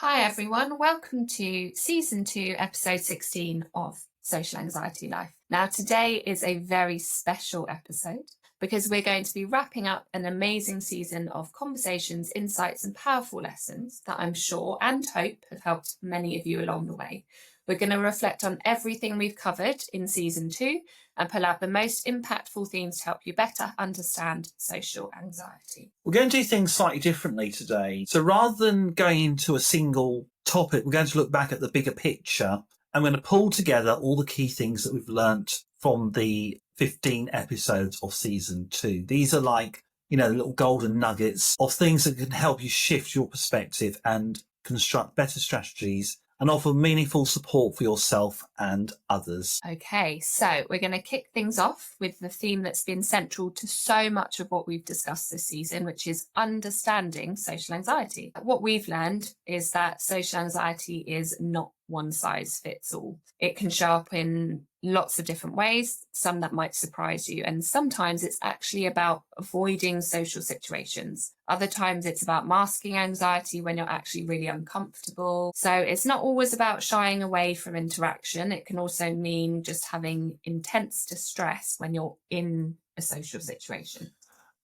Hi everyone, welcome to season 2, episode 16 of Social Anxiety Life. Now, today is a very special episode because we're going to be wrapping up an amazing season of conversations, insights, and powerful lessons that I'm sure and hope have helped many of you along the way. We're going to reflect on everything we've covered in season 2 and pull out the most impactful themes to help you better understand social anxiety. We're going to do things slightly differently today. So rather than going into a single topic, we're going to look back at the bigger picture. I'm going to pull together all the key things that we've learnt from the 15 episodes of season 2. These are like, little golden nuggets of things that can help you shift your perspective and construct better strategies and offer meaningful support for yourself and others. Okay, so we're going to kick things off with the theme that's been central to so much of what we've discussed this season, which is understanding social anxiety. What we've learned is that social anxiety is not one size fits all. It can show up in lots of different ways, some that might surprise you. And sometimes it's actually about avoiding social situations. Other times it's about masking anxiety when you're actually really uncomfortable. So it's not always about shying away from interaction. It can also mean just having intense distress when you're in a social situation.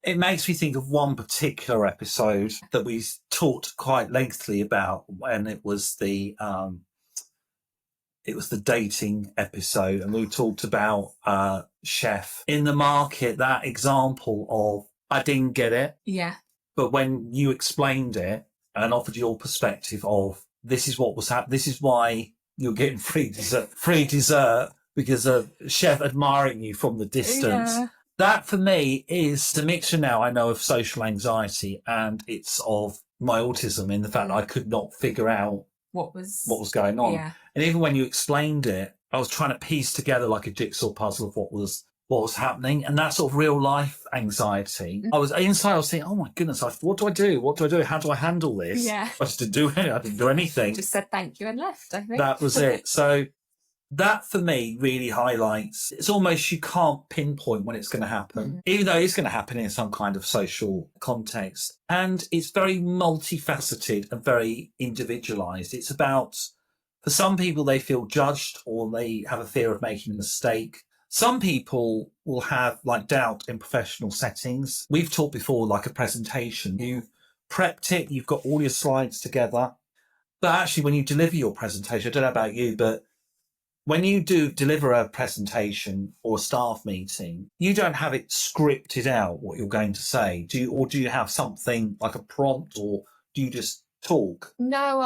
It makes me think of one particular episode that we talked quite lengthily about when it was the dating episode, and we talked about chef in the market, that example of I didn't get it. Yeah. But when you explained it and offered your perspective of this is what was happening, this is why you're getting free dessert because of chef admiring you from the distance. Yeah. That for me is the mixture now I know of social anxiety, and it's of my autism in the fact that I could not figure out what was going on. Yeah. And even when you explained it, I was trying to piece together like a jigsaw puzzle of what was happening, and that sort of real life anxiety. I was thinking, oh my goodness, what do I do? How do I handle this? Yeah. I just didn't do anything. Just said thank you and left, I think. That was it. So that for me really highlights, it's almost you can't pinpoint when it's going to happen, even though it's going to happen in some kind of social context. And it's very multifaceted and very individualized. It's about, for some people, they feel judged or they have a fear of making a mistake. Some people will have like doubt in professional settings. We've talked before, like a presentation. You've prepped it, you've got all your slides together. But actually, when you deliver your presentation, I don't know about you, but when you do deliver a presentation or a staff meeting, you don't have it scripted out what you're going to say. Do you have something like a prompt, or do you just talk? No,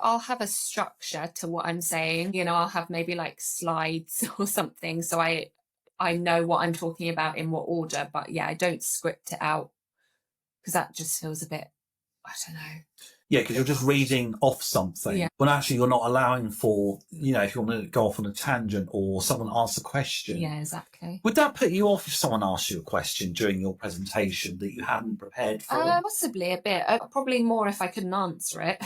I'll have a structure to what I'm saying. I'll have maybe like slides or something, so I know what I'm talking about in what order. But yeah, I don't script it out because that just feels a bit, I don't know. Yeah, because you're just reading off something. Yeah. When actually you're not allowing for, if you want to go off on a tangent or someone asks a question. Yeah, exactly. Would that put you off if someone asked you a question during your presentation that you hadn't prepared for? Possibly a bit. Probably more if I couldn't answer it.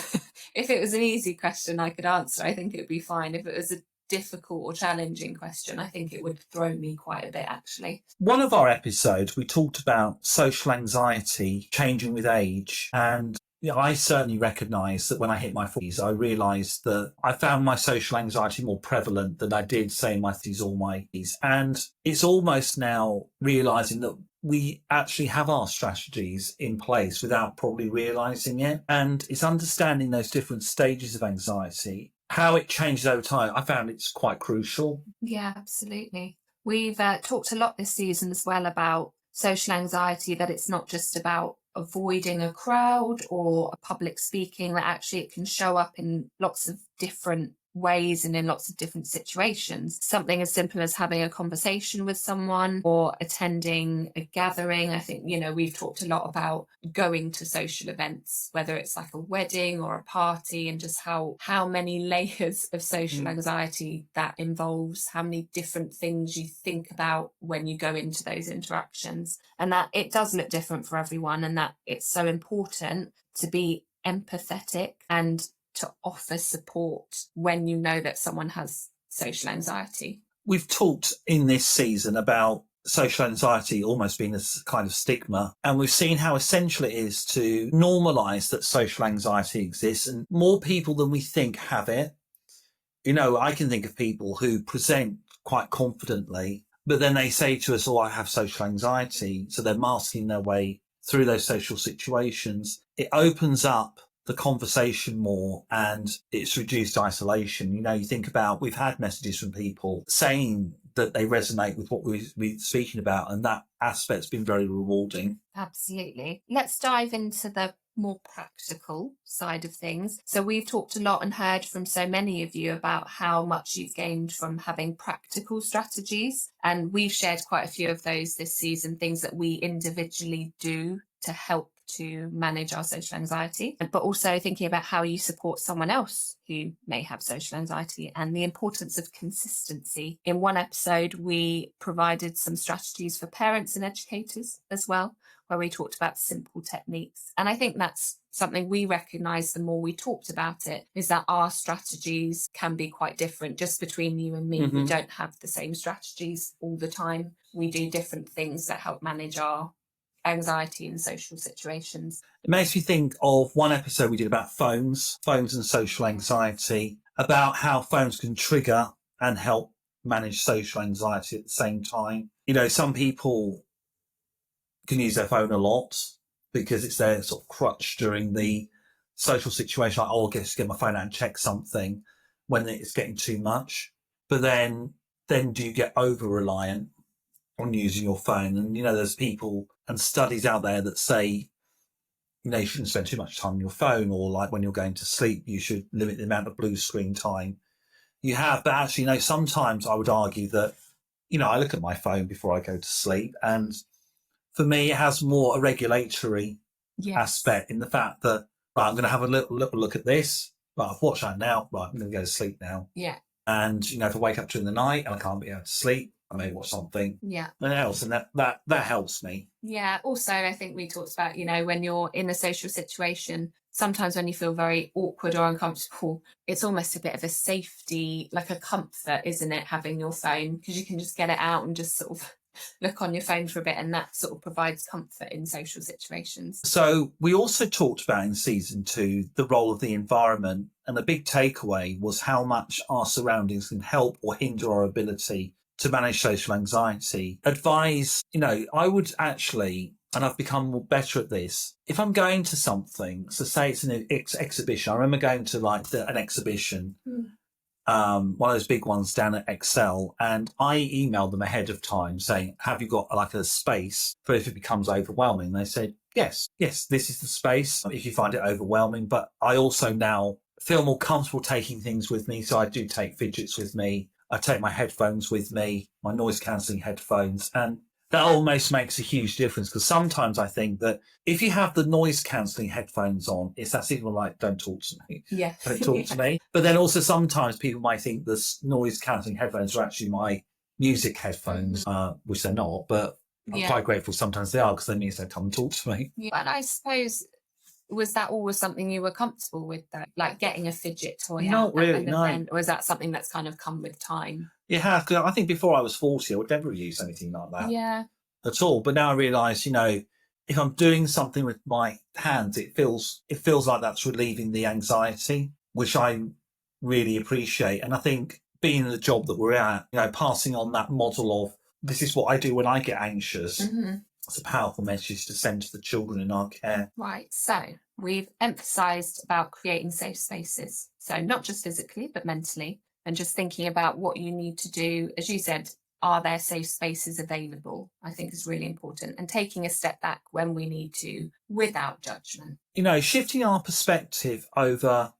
If it was an easy question I could answer, I think it would be fine. If it was a difficult or challenging question, I think it would throw me quite a bit, actually. One of our episodes, we talked about social anxiety changing with age, and I certainly recognise that when I hit my 40s, I realised that I found my social anxiety more prevalent than I did, say, in my 30s or my 80s. And it's almost now realising that we actually have our strategies in place without probably realising it. And it's understanding those different stages of anxiety, how it changes over time. I found it's quite crucial. Yeah, absolutely. We've talked a lot this season as well about social anxiety, that it's not just about avoiding a crowd or a public speaking, that actually it can show up in lots of different ways and in lots of different situations. Something as simple as having a conversation with someone or attending a gathering. I think, we've talked a lot about going to social events, whether it's like a wedding or a party, and just how many layers of social anxiety that involves, how many different things you think about when you go into those interactions, and that it does look different for everyone, and that it's so important to be empathetic and to offer support when you know that someone has social anxiety. We've talked in this season about social anxiety almost being a kind of stigma. And we've seen how essential it is to normalise that social anxiety exists, and more people than we think have it. I can think of people who present quite confidently, but then they say to us, oh, I have social anxiety. So they're masking their way through those social situations. It opens up the conversation more, and it's reduced isolation. You think about, we've had messages from people saying that they resonate with what we're speaking about, and that aspect's been very rewarding. Absolutely. Let's dive into the more practical side of things. So we've talked a lot and heard from so many of you about how much you've gained from having practical strategies, and we've shared quite a few of those this season, things that we individually do to help to manage our social anxiety, but also thinking about how you support someone else who may have social anxiety and the importance of consistency. In one episode, we provided some strategies for parents and educators as well, where we talked about simple techniques. And I think that's something we recognise the more we talked about it, is that our strategies can be quite different. Just between you and me, we don't have the same strategies all the time. We do different things that help manage our anxiety in social situations. It makes me think of one episode we did about phones and social anxiety, about how phones can trigger and help manage social anxiety at the same time. Some people can use their phone a lot because it's their sort of crutch during the social situation, like, oh, I'll just get my phone out and check something when it's getting too much. But then do you get over reliant on using your phone? And there's people and studies out there that say you shouldn't spend too much time on your phone, or like when you're going to sleep you should limit the amount of blue screen time you have. But actually, sometimes I would argue that I look at my phone before I go to sleep, and for me it has more a regulatory aspect, in the fact that, right, I'm going to have a little look at this, right, I've watched that now, right, I'm going to go to sleep now. And if I wake up during the night and I can't be able to sleep, I may watch something else, and that helps me. Also, I think we talked about, when you're in a social situation, sometimes when you feel very awkward or uncomfortable, it's almost a bit of a safety, like a comfort, isn't it, having your phone, because you can just get it out and just sort of look on your phone for a bit, and that sort of provides comfort in social situations. So we also talked about in season 2 the role of the environment, and the big takeaway was how much our surroundings can help or hinder our ability to manage social anxiety. Advise, I would actually, and I've become better at this, if I'm going to something, so say it's an exhibition. I remember going to an exhibition, one of those big ones down at Excel, and I emailed them ahead of time saying, have you got a space for if it becomes overwhelming? And they said, yes, this is the space if you find it overwhelming. But I also now feel more comfortable taking things with me, so I do take fidgets with me. I take my headphones with me, my noise cancelling headphones, and that almost makes a huge difference, because sometimes I think that if you have the noise cancelling headphones on, it's that signal like, don't talk to me. Don't talk to me. But then also sometimes people might think the noise cancelling headphones are actually my music headphones, which they're not, but I'm quite grateful sometimes they are, because that means they come and talk to me. And I suppose, was that always something you were comfortable with, though? Like getting a fidget toy? Not really, no. Or is that something that's kind of come with time? It has, because I think before I was 40, I would never use anything like that at all. But now I realise, if I'm doing something with my hands, it feels like that's relieving the anxiety, which I really appreciate. And I think being in the job that we're at, passing on that model of, this is what I do when I get anxious. It's a powerful message to send to the children in our care. Right, so we've emphasised about creating safe spaces. So not just physically, but mentally, and just thinking about what you need to do. As you said, are there safe spaces available? I think is really important. And taking a step back when we need to, without judgment. Shifting our perspective over,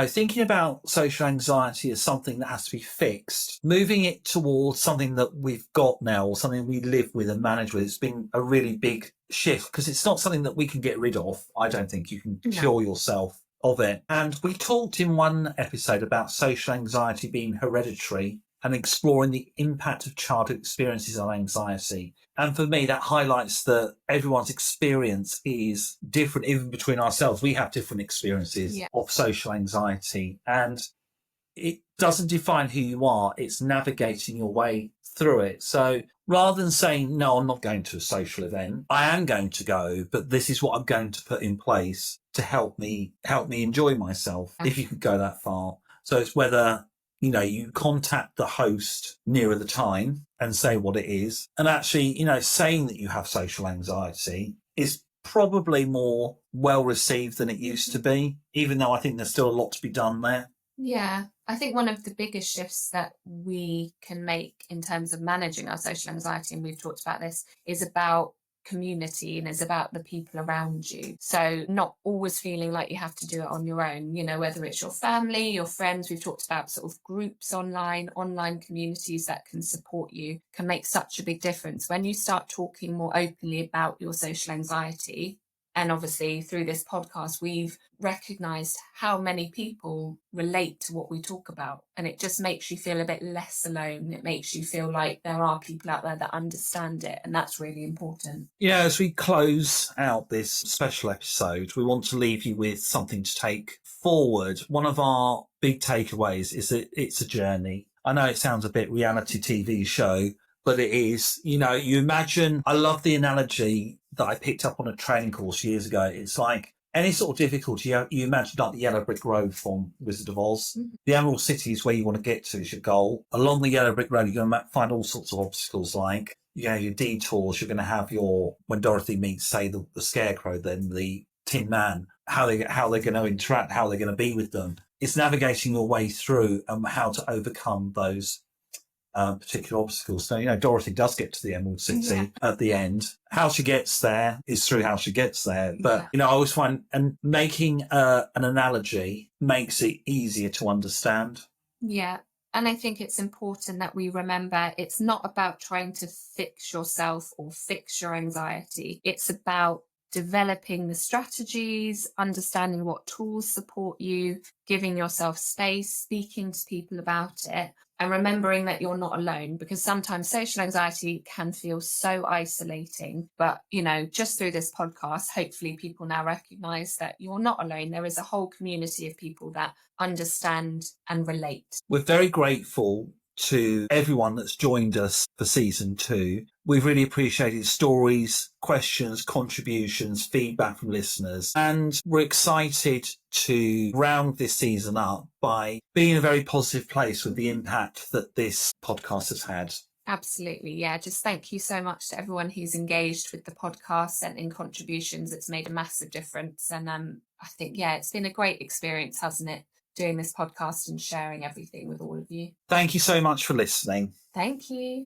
thinking about social anxiety as something that has to be fixed, moving it towards something that we've got now, or something we live with and manage with. It's been a really big shift, because it's not something that we can get rid of. I don't think you can cure yourself of it. And we talked in one episode about social anxiety being hereditary, and exploring the impact of childhood experiences on anxiety. And for me, that highlights that everyone's experience is different, even between ourselves. We have different experiences of social anxiety. And it doesn't define who you are. It's navigating your way through it. So rather than saying, no, I'm not going to a social event, I am going to go, but this is what I'm going to put in place to help me enjoy myself, if you could go that far. So it's whether, you contact the host nearer the time and say what it is. And actually, saying that you have social anxiety is probably more well received than it used to be, even though I think there's still a lot to be done there. Yeah, I think one of the biggest shifts that we can make in terms of managing our social anxiety, and we've talked about this, is about community and is about the people around you. So not always feeling like you have to do it on your own, whether it's your family, your friends. We've talked about sort of groups online communities that can support you, can make such a big difference. When you start talking more openly about your social anxiety, and obviously through this podcast, we've recognized how many people relate to what we talk about. And it just makes you feel a bit less alone. It makes you feel like there are people out there that understand it. And that's really important. Yeah, as we close out this special episode, we want to leave you with something to take forward. One of our big takeaways is that it's a journey. I know it sounds a bit reality TV show, but it is. You imagine, I love the analogy that I picked up on a training course years ago. It's like any sort of difficulty, you imagine like the yellow brick road from Wizard of Oz. Mm-hmm. The Emerald City is where you want to get to, is your goal. Along the yellow brick road, you're going to find all sorts of obstacles, like your detours. You're going to have when Dorothy meets, say, the scarecrow, then the Tin Man, how they're going to interact, how they're going to be with them. It's navigating your way through and how to overcome those particular obstacles. So, Dorothy does get to the Emerald City at the end. How she gets there is through how she gets there. But, I always find, and making an analogy makes it easier to understand. Yeah. And I think it's important that we remember it's not about trying to fix yourself or fix your anxiety. It's about developing the strategies, understanding what tools support you, giving yourself space, speaking to people about it, and remembering that you're not alone, because sometimes social anxiety can feel so isolating. But, just through this podcast, hopefully people now recognize that you're not alone. There is a whole community of people that understand and relate. We're very grateful to everyone that's joined us for season 2. We've really appreciated stories, questions, contributions, feedback from listeners, and we're excited to round this season up by being in a very positive place with the impact that this podcast has had. Absolutely. Yeah. Just thank you so much to everyone who's engaged with the podcast, sent in contributions. It's made a massive difference. And I think, it's been a great experience, hasn't it? Doing this podcast and sharing everything with all of you. Thank you so much for listening. Thank you.